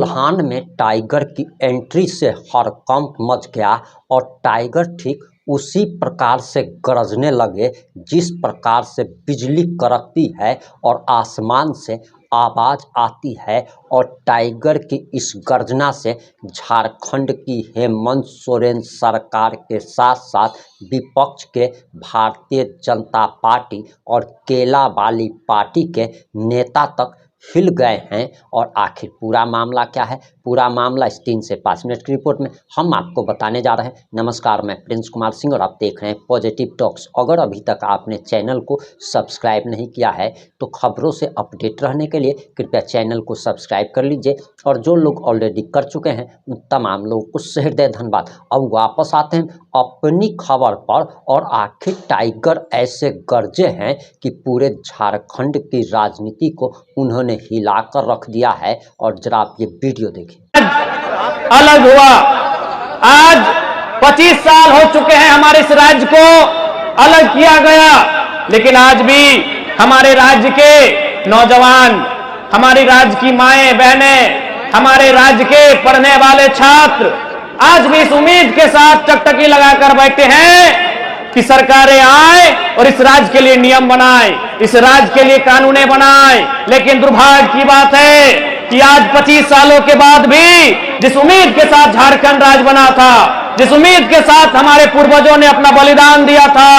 कोल्हान में टाइगर की एंट्री से हड़कंप मच गया और टाइगर ठीक उसी प्रकार से गरजने लगे जिस प्रकार से बिजली कड़कती है और आसमान से आवाज़ आती है। और टाइगर की इस गर्जना से झारखंड की हेमंत सोरेन सरकार के साथ साथ विपक्ष के भारतीय जनता पार्टी और केला वाली पार्टी के नेता तक हिल गए हैं। और आखिर पूरा मामला क्या है, पूरा मामला इस 3 से 5 मिनट की रिपोर्ट में हम आपको बताने जा रहे हैं। नमस्कार, मैं प्रिंस कुमार सिंह और आप देख रहे हैं पॉजिटिव टॉक्स। अगर अभी तक आपने चैनल को सब्सक्राइब नहीं किया है तो खबरों से अपडेट रहने के लिए कृपया चैनल को सब्सक्राइब कर लीजिए। और जो लोग ऑलरेडी कर चुके हैं उन तमाम लोगों को सहृदय धन्यवाद। अब वापस आते हैं अपनी खबर पर। और आखिर टाइगर ऐसे गरजे हैं कि पूरे झारखंड की राजनीति को उन्होंने हिलाकर रख दिया है। और जरा आप ये वीडियो देखिए। अलग हुआ, आज 25 साल हो चुके हैं हमारे इस राज्य को अलग किया गया, लेकिन आज भी हमारे राज्य के नौजवान, हमारी राज्य की माएं बहनें, हमारे राज्य के पढ़ने वाले छात्र आज भी इस उम्मीद के साथ टकटकी लगाकर बैठे हैं कि सरकारें आए और इस राज्य के लिए नियम बनाए, इस राज्य के लिए कानूनें बनाए। लेकिन दुर्भाग्य की बात है कि आज 25 सालों के बाद भी जिस उम्मीद के साथ झारखंड राज्य बना था, जिस उम्मीद के साथ हमारे पूर्वजों ने अपना बलिदान दिया था,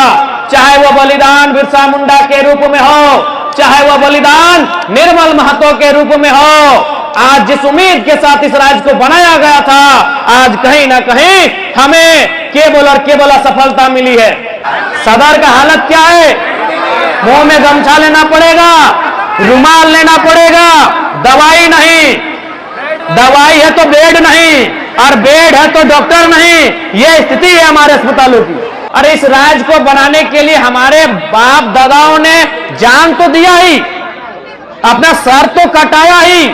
चाहे वो बलिदान बिरसा मुंडा के रूप में हो, चाहे वो बलिदान निर्मल महतो के रूप में हो, आज जिस उम्मीद के साथ इस राज्य को बनाया गया था, आज कहीं ना कहीं हमें केवल और केवल असफलता मिली है। सदर का हालत क्या है? मुंह में गमछा लेना पड़ेगा, रुमाल लेना पड़ेगा, दवाई नहीं, दवाई है तो बेड नहीं, और बेड है तो डॉक्टर नहीं। यह स्थिति है हमारे अस्पतालों की। अरे इस राज्य को बनाने के लिए हमारे बाप दादाओं ने जान तो दिया ही, अपना सर तो कटाया ही,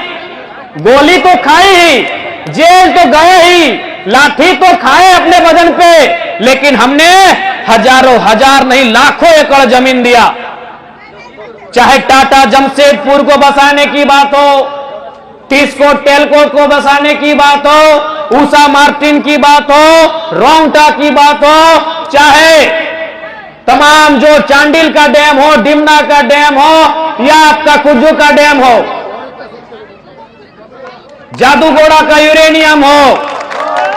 गोली तो खाई ही, जेल तो गए ही, लाठी तो खाए अपने बदन पे, लेकिन हमने हजारों हजार नहीं लाखों एकड़ जमीन दिया। चाहे टाटा जमशेदपुर को बसाने की बात हो, टिस्को टेलको को बसाने की बात हो, उषा मार्टिन की बात हो, रोंगटा की बात हो, चाहे तमाम जो चांडिल का डैम हो, डिमना का डैम हो, या आपका कुज्जू का डैम हो, जादूगोड़ा का यूरेनियम हो,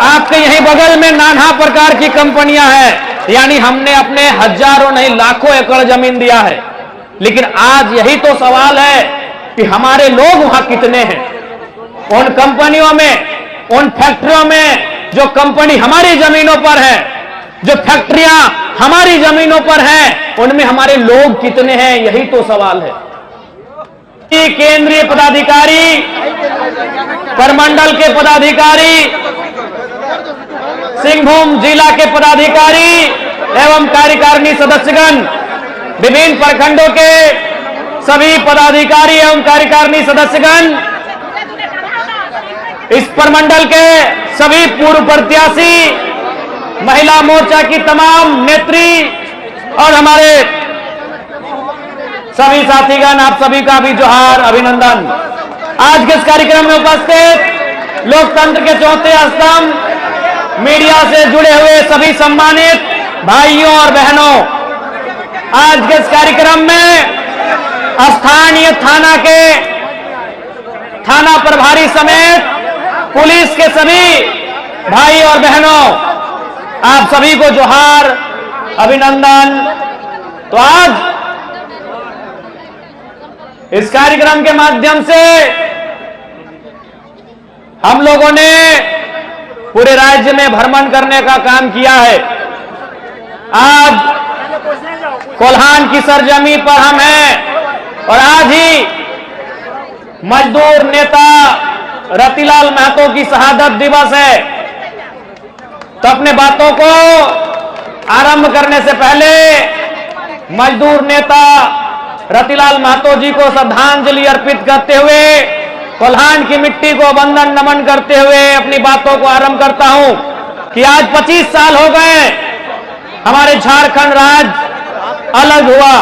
आपके यही बगल में नाना प्रकार की कंपनियां हैं। यानी हमने अपने हजारों नहीं लाखों एकड़ जमीन दिया है। लेकिन आज यही तो सवाल है कि हमारे लोग वहां कितने हैं? उन कंपनियों में, उन फैक्ट्रियों में जो कंपनी हमारी जमीनों पर है, जो फैक्ट्रियां हमारी जमीनों पर हैं, उनमें हमारे लोग कितने हैं? यही तो सवाल है। केंद्रीय पदाधिकारी, परमंडल के पदाधिकारी, सिंहभूम जिला के पदाधिकारी एवं कार्यकारिणी सदस्यगण, विभिन्न प्रखंडों के सभी पदाधिकारी एवं कार्यकारिणी सदस्यगण, इस प्रमंडल के सभी पूर्व प्रत्याशी, महिला मोर्चा की तमाम नेत्री और हमारे सभी साथीगण, आप सभी का भी जोहार, अभिनंदन। आज के इस कार्यक्रम में उपस्थित लोकतंत्र के चौथे स्तंभ, मीडिया से जुड़े हुए सभी सम्मानित भाइयों और बहनों, आज के इस कार्यक्रम में स्थानीय थाना प्रभारी समेत पुलिस के सभी भाई और बहनों, आप सभी को जोहार, अभिनंदन। तो आज इस कार्यक्रम के माध्यम से हम लोगों ने पूरे राज्य में भ्रमण करने का काम किया है। आज कोल्हान की सरजमी पर हम हैं और आज ही मजदूर नेता रतिलाल महतो की शहादत दिवस है। तो अपने बातों को आरंभ करने से पहले मजदूर नेता रतिलाल महतो जी को श्रद्धांजलि अर्पित करते हुए, कोल्हान की मिट्टी को वंदन नमन करते हुए अपनी बातों को आरंभ करता हूं कि आज 25 साल हो गए हमारे झारखंड राज्य अलग हुआ।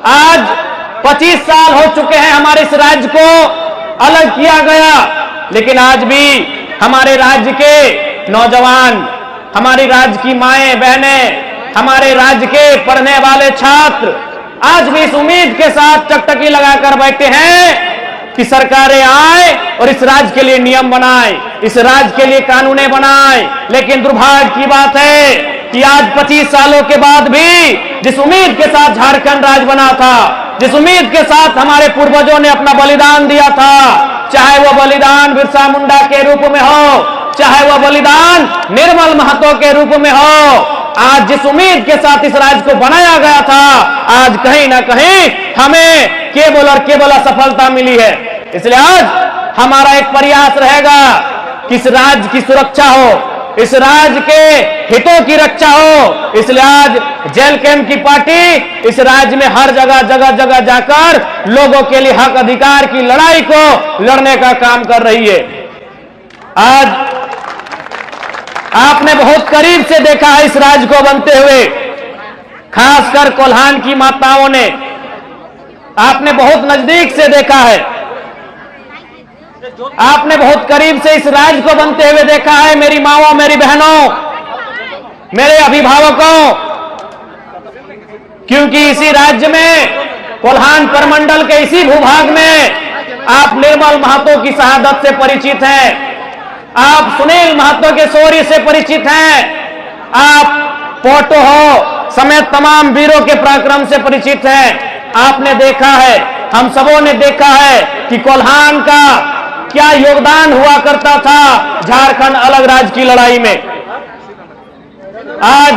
आज 25 साल हो चुके हैं हमारे इस राज्य को अलग किया गया, लेकिन आज भी हमारे राज्य के नौजवान, हमारी राज्य की माएं बहनें, हमारे राज्य के पढ़ने वाले छात्र आज भी इस उम्मीद के साथ टकटकी लगाकर बैठे हैं कि सरकारें आए और इस राज्य के लिए नियम बनाए, इस राज्य के लिए कानूनें बनाए। लेकिन दुर्भाग्य की बात है कि आज 25 सालों के बाद भी जिस उम्मीद के साथ झारखंड राज्य बना था, जिस उम्मीद के साथ हमारे पूर्वजों ने अपना बलिदान दिया था, चाहे वो बलिदान बिरसा मुंडा के रूप में हो, चाहे वह बलिदान निर्मल महतो के रूप में हो, आज जिस उम्मीद के साथ इस राज्य को बनाया गया था, आज कहीं ना कहीं हमें केवल और केवल असफलता मिली है। इसलिए आज हमारा एक प्रयास रहेगा कि इस राज्य की सुरक्षा हो, इस राज्य के हितों की रक्षा हो। इसलिए आज जेल कैंप की पार्टी इस राज्य में हर जगह जगह जगह जाकर लोगों के लिए हक अधिकार की लड़ाई को लड़ने का काम कर रही है। आज आपने बहुत करीब से देखा है इस राज्य को बनते हुए, खासकर कोल्हान की माताओं ने आपने बहुत नजदीक से देखा है, आपने बहुत करीब से इस राज्य को बनते हुए देखा है। मेरी माओं, मेरी बहनों, मेरे अभिभावकों, क्योंकि इसी राज्य में कोल्हान प्रमंडल के इसी भूभाग में आप निर्मल महतो की शहादत से परिचित हैं, आप सुनील महतो के शौर्य से परिचित हैं, आप पोटो हो समेत तमाम वीरों के पराक्रम से परिचित हैं। आपने देखा है, हम सबों ने देखा है कि कोल्हान का क्या योगदान हुआ करता था झारखंड अलग राज्य की लड़ाई में। आज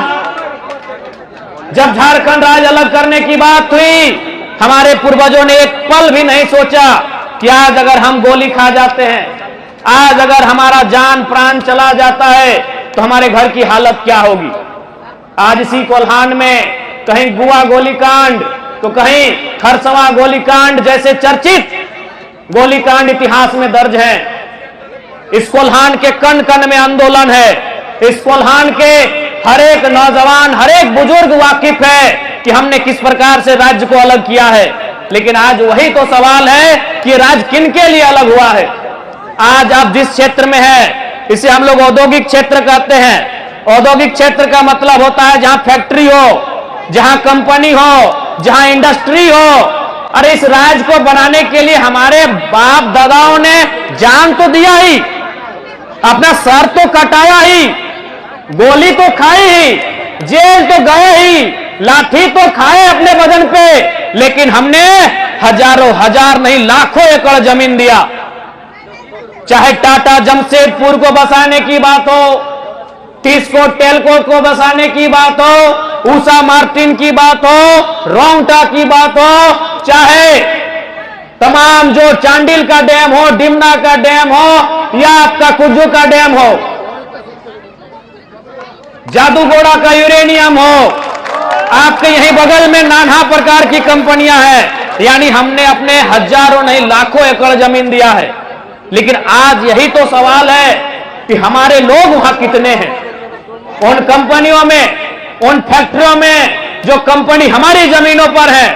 जब झारखंड राज्य अलग करने की बात हुई, हमारे पूर्वजों ने एक पल भी नहीं सोचा कि आज अगर हम गोली खा जाते हैं, आज अगर हमारा जान प्राण चला जाता है तो हमारे घर की हालत क्या होगी। आज इसी कोल्हान में कहीं गुआ गोलीकांड तो कहीं खरसवा गोलीकांड जैसे चर्चित गोलीकांड इतिहास में दर्ज है। इस कोल्हान के कण कण में आंदोलन है, इस कोल्हान के हर एक नौजवान, हर एक बुजुर्ग वाकिफ है कि हमने किस प्रकार से राज्य को अलग किया है। लेकिन आज वही तो सवाल है कि राज्य किनके लिए अलग हुआ है। आज आप जिस क्षेत्र में है, इसे हम लोग औद्योगिक क्षेत्र कहते हैं। औद्योगिक क्षेत्र का मतलब होता है जहां फैक्ट्री हो, जहां कंपनी हो, जहां इंडस्ट्री हो। अरे इस राज्य को बनाने के लिए हमारे बाप दादाओं ने जान तो दिया ही, अपना सर तो कटाया ही, गोली तो खाई ही, जेल तो गए ही, लाठी तो खाए अपने बदन पे, लेकिन हमने हजारों हजार नहीं लाखों एकड़ जमीन दिया। चाहे टाटा जमशेदपुर को बसाने की बात हो, टिस्को टेलको को बसाने की बात हो, उषा मार्टिन की बात हो, रोंगटा की बात हो, चाहे तमाम जो चांडिल का डैम हो, डिमना का डैम हो, या आपका कुज्जू का डैम हो, जादूगोड़ा का यूरेनियम हो, आपके यही बगल में नाना प्रकार की कंपनियां हैं। यानी हमने अपने हजारों नहीं लाखों एकड़ जमीन दिया है। लेकिन आज यही तो सवाल है कि हमारे लोग वहां कितने हैं। उन कंपनियों में, उन फैक्ट्रियों में जो कंपनी हमारी जमीनों पर है,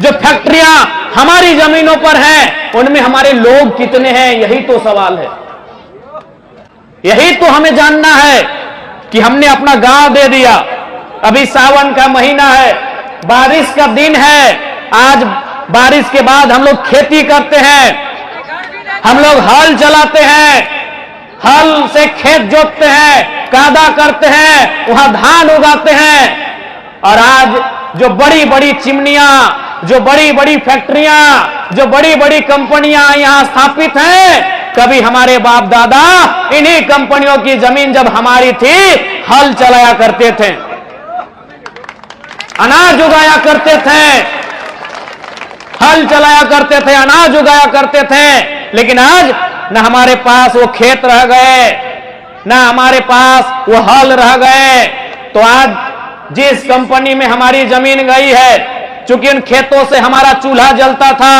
जो फैक्ट्रियां हमारी जमीनों पर हैं, उनमें हमारे लोग कितने हैं, यही तो सवाल है। यही तो हमें जानना है कि हमने अपना गांव दे दिया। अभी सावन का महीना है, बारिश का दिन है, आज बारिश के बाद हम लोग खेती करते हैं, हम लोग हल चलाते हैं, हल से खेत जोतते हैं, कादा करते हैं, वहां धान उगाते हैं। और आज जो बड़ी बड़ी चिमनियां, जो बड़ी बड़ी फैक्ट्रियां, जो बड़ी बड़ी कंपनियां यहां स्थापित हैं, कभी हमारे बाप दादा इन्हीं कंपनियों की जमीन जब हमारी थी हल चलाया करते थे, अनाज उगाया करते थे, हल चलाया करते थे, अनाज उगाया करते थे। लेकिन आज न हमारे पास वो खेत रह गए, न हमारे पास वो हल रह गए। तो आज जिस कंपनी में हमारी जमीन गई है, चूंकि इन खेतों से हमारा चूल्हा जलता था,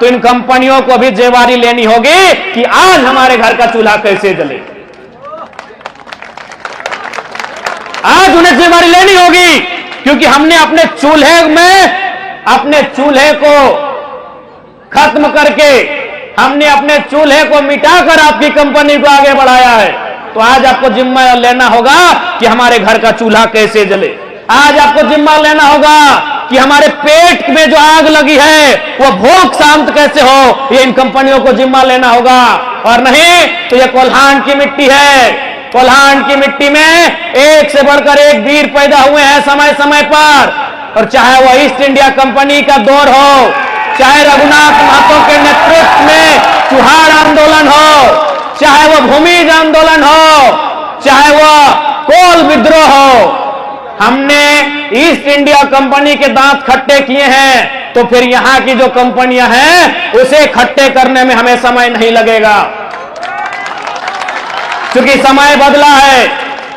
तो इन कंपनियों को भी जिम्मेवारी लेनी होगी कि आज हमारे घर का चूल्हा कैसे जले। आज उन्हें जिम्मेवारी लेनी होगी, क्योंकि हमने अपने चूल्हे में, अपने चूल्हे को खत्म करके हमने अपने चूल्हे को मिटाकर आपकी कंपनी को आगे बढ़ाया है। तो आज आपको जिम्मा लेना होगा कि हमारे घर का चूल्हा कैसे जले। आज आपको जिम्मा लेना होगा कि हमारे पेट में जो आग लगी है वो भूख शांत कैसे हो, ये इन कंपनियों को जिम्मा लेना होगा। और नहीं तो ये कोल्हान की मिट्टी है। कोल्हान की मिट्टी में एक से बढ़कर एक वीर पैदा हुए हैं समय समय पर। और चाहे वो ईस्ट इंडिया कंपनी का दौर हो, चाहे रघुनाथ महतो के नेतृत्व में चुहार आंदोलन हो, चाहे वो भूमिज आंदोलन हो, चाहे वो कोल विद्रोह हो, हमने ईस्ट इंडिया कंपनी के दांत खट्टे किए हैं। तो फिर यहां की जो कंपनियां हैं उसे खट्टे करने में हमें समय नहीं लगेगा, क्योंकि समय बदला है।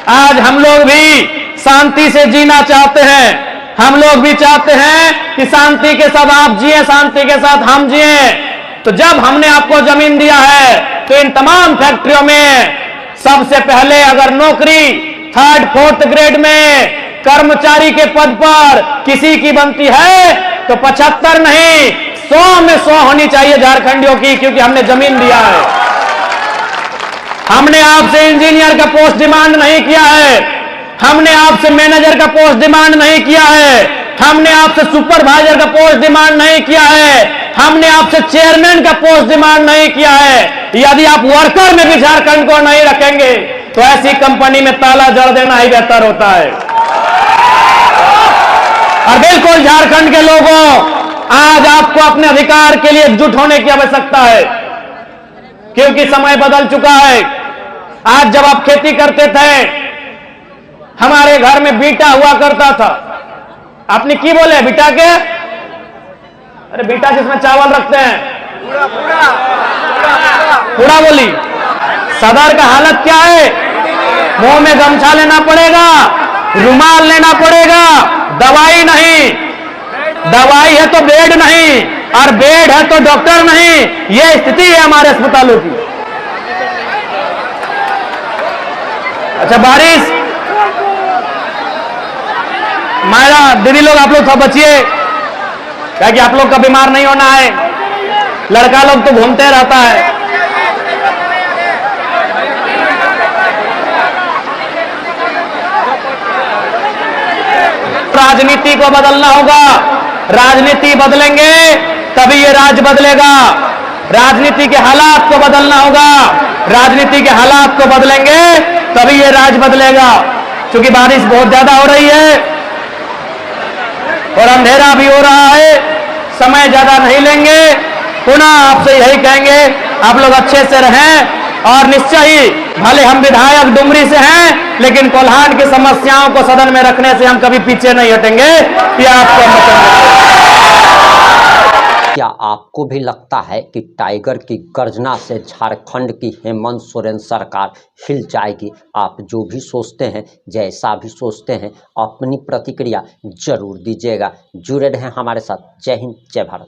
आज हम लोग भी शांति से जीना चाहते हैं। हम लोग भी चाहते हैं कि शांति के साथ आप जिए, शांति के साथ हम जिए। तो जब हमने आपको जमीन दिया है तो इन तमाम फैक्ट्रियों में सबसे पहले अगर नौकरी 3rd 4th ग्रेड में कर्मचारी के पद पर किसी की बनती है तो 75 नहीं 100 में 100 होनी चाहिए झारखंडियों की, क्योंकि हमने जमीन दिया है। हमने आपसे इंजीनियर का पोस्ट डिमांड नहीं किया है, हमने आपसे मैनेजर का पोस्ट डिमांड नहीं किया है, हमने आपसे सुपरवाइजर का पोस्ट डिमांड नहीं किया है, हमने आपसे चेयरमैन का पोस्ट डिमांड नहीं किया है। यदि आप वर्कर में भी झारखंड को नहीं रखेंगे तो ऐसी कंपनी में ताला जड़ देना ही बेहतर होता है। और बिल्कुल झारखंड के लोगों, आज आपको अपने अधिकार के लिए एकजुट होने की आवश्यकता है, क्योंकि समय बदल चुका है। आज जब आप खेती करते थे, हमारे घर में बीटा हुआ करता था। आपने की बोले बीटा के? अरे बीटा जिसमें चावल रखते हैं, पूरा बोली। सदर का हालत क्या है? मुंह में गमछा लेना पड़ेगा, रुमाल लेना पड़ेगा, दवाई नहीं। दवाई है तो बेड नहीं, और बेड है तो डॉक्टर नहीं। यह स्थिति है हमारे अस्पतालों की। अच्छा, बारिश मायरा दीदी लोग, आप लोग थोड़ा बचिए, क्या कि आप लोग का बीमार नहीं होना है। लड़का लोग तो घूमते रहता है। राजनीति को बदलना होगा। राजनीति बदलेंगे तभी ये राज्य बदलेगा। राजनीति के हालात को बदलना होगा। राजनीति के हालात को बदलेंगे तभी ये राज्य बदलेगा। क्योंकि बारिश बहुत ज्यादा हो रही है और अंधेरा भी हो रहा है, समय ज्यादा नहीं लेंगे। पुनः आपसे यही कहेंगे, आप लोग अच्छे से रहें। और निश्चय ही, भले हम विधायक डुमरी से हैं, लेकिन कोल्हान की समस्याओं को सदन में रखने से हम कभी पीछे नहीं हटेंगे। ये आपको क्या आपको भी लगता है कि टाइगर की गर्जना से झारखंड की हेमंत सोरेन सरकार हिल जाएगी? आप जो भी सोचते हैं, जैसा भी सोचते हैं, अपनी प्रतिक्रिया जरूर दीजिएगा। जुड़े रहें हमारे साथ। जय हिंद, जय भारत।